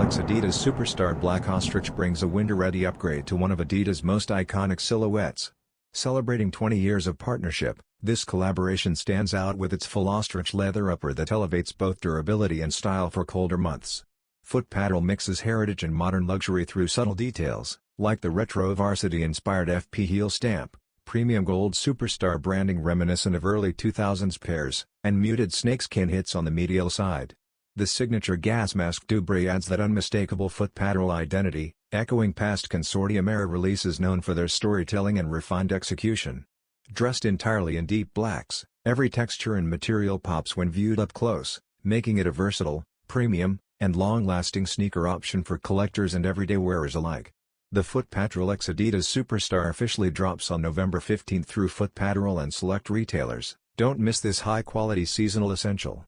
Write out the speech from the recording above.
X Adidas Superstar Black Ostrich brings a winter-ready upgrade to one of Adidas' most iconic silhouettes. Celebrating 20 years of partnership, this collaboration stands out with its full ostrich leather upper that elevates both durability and style for colder months. Footpatrol mixes heritage and modern luxury through subtle details, like the retro varsity-inspired FP heel stamp, premium gold Superstar branding reminiscent of early 2000s pairs, and muted snakeskin hits on the medial side. The signature gas mask dubrae adds that unmistakable Footpatrol identity, echoing past Consortium-era releases known for their storytelling and refined execution. Dressed entirely in deep blacks, every texture and material pops when viewed up close, making it a versatile, premium, and long-lasting sneaker option for collectors and everyday wearers alike. The Footpatrol X Adidas Superstar officially drops on November 15 through Footpatrol and select retailers. Don't miss this high-quality seasonal essential.